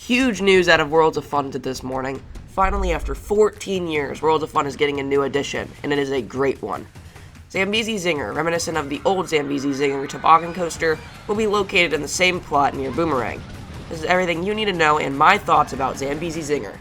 Huge news out of Worlds of Fun this morning. Finally, after 14 years, Worlds of Fun is getting a new edition, and it is a great one. Zambezi Zinger, reminiscent of the old Zambezi Zinger toboggan coaster, will be located in the same plot near Boomerang. This is everything you need to know and my thoughts about Zambezi Zinger.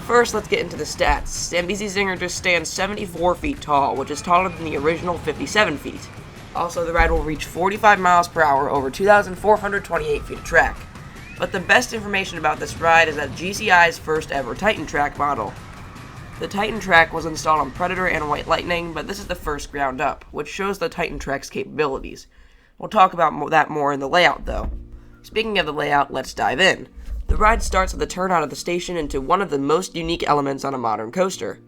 First, let's get into the stats. Zambezi Zinger just stands 74 feet tall, which is taller than the original 57 feet. Also, the ride will reach 45 miles per hour over 2,428 feet of track. But the best information about this ride is that GCI's first ever Titan Track model. The Titan Track was installed on Predator and White Lightning, but this is the first ground up, which shows the Titan Track's capabilities. We'll talk about that more in the layout, though. Speaking of the layout, let's dive in. The ride starts with a turn out of the station into one of the most unique elements on a modern coaster.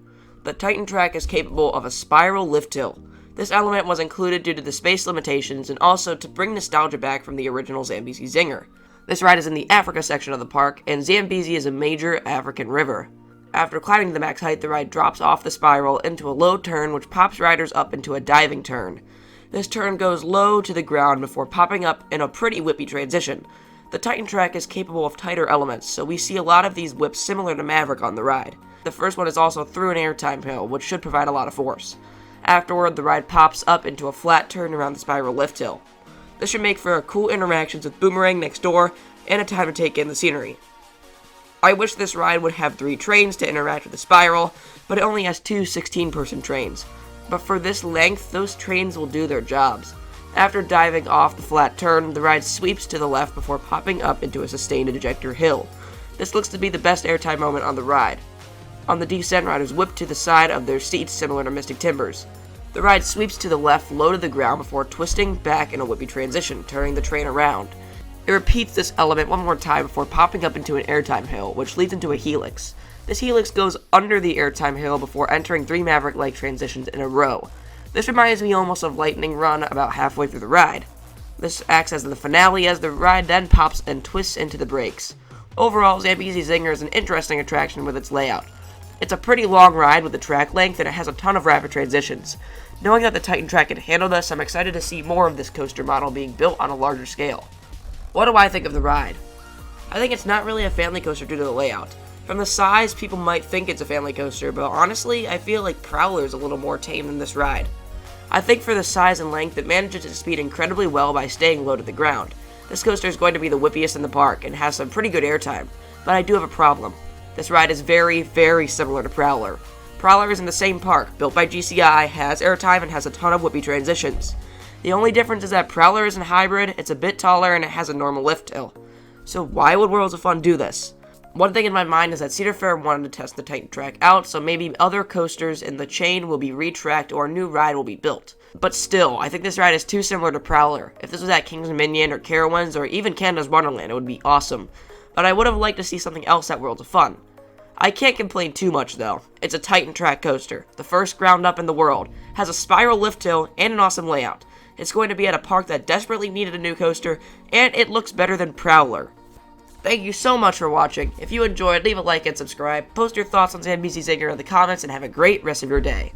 The Titan Track is capable of a spiral lift hill. This element was included due to the space limitations and also to bring nostalgia back from the original Zambezi Zinger. This ride is in the Africa section of the park, and Zambezi is a major African river. After climbing the max height, the ride drops off the spiral into a low turn which pops riders up into a diving turn. This turn goes low to the ground before popping up in a pretty whippy transition. The Titan Track is capable of tighter elements, so we see a lot of these whips similar to Maverick on the ride. The first one is also through an airtime hill, which should provide a lot of force. Afterward, the ride pops up into a flat turn around the spiral lift hill. This should make for cool interactions with Boomerang next door, and a time to take in the scenery. I wish this ride would have 3 trains to interact with the spiral, but it only has 2 16-person trains. But for this length, those trains will do their jobs. After diving off the flat turn, the ride sweeps to the left before popping up into a sustained ejector hill. This looks to be the best airtime moment on the ride. On the descent, riders whip to the side of their seats similar to Mystic Timbers. The ride sweeps to the left, low to the ground before twisting back in a whippy transition, turning the train around. It repeats this element one more time before popping up into an airtime hill, which leads into a helix. This helix goes under the airtime hill before entering 3 Maverick-like transitions in a row. This reminds me almost of Lightning Run about halfway through the ride. This acts as the finale as the ride then pops and twists into the brakes. Overall, Zambezi Zinger is an interesting attraction with its layout. It's a pretty long ride with the track length and it has a ton of rapid transitions. Knowing that the Titan Track can handle this, I'm excited to see more of this coaster model being built on a larger scale. What do I think of the ride? I think it's not really a family coaster due to the layout. From the size, people might think it's a family coaster, but honestly, I feel like Prowler is a little more tame than this ride. I think for the size and length, it manages to speed incredibly well by staying low to the ground. This coaster is going to be the whippiest in the park and has some pretty good airtime, but I do have a problem. This ride is very, very similar to Prowler. Prowler is in the same park, built by GCI, has airtime, and has a ton of whippy transitions. The only difference is that Prowler isn't hybrid, it's a bit taller, and it has a normal lift hill. So why would Worlds of Fun do this? One thing in my mind is that Cedar Fair wanted to test the Titan Track out, so maybe other coasters in the chain will be retracked or a new ride will be built. But still, I think this ride is too similar to Prowler. If this was at King's Dominion or Carowinds or even Canada's Wonderland, it would be awesome. But I would have liked to see something else at Worlds of Fun. I can't complain too much though. It's a Titan Track coaster, the first ground up in the world, has a spiral lift hill and an awesome layout. It's going to be at a park that desperately needed a new coaster, and it looks better than Prowler. Thank you so much for watching. If you enjoyed, leave a like and subscribe. Post your thoughts on Zambezi Zinger in the comments and have a great rest of your day.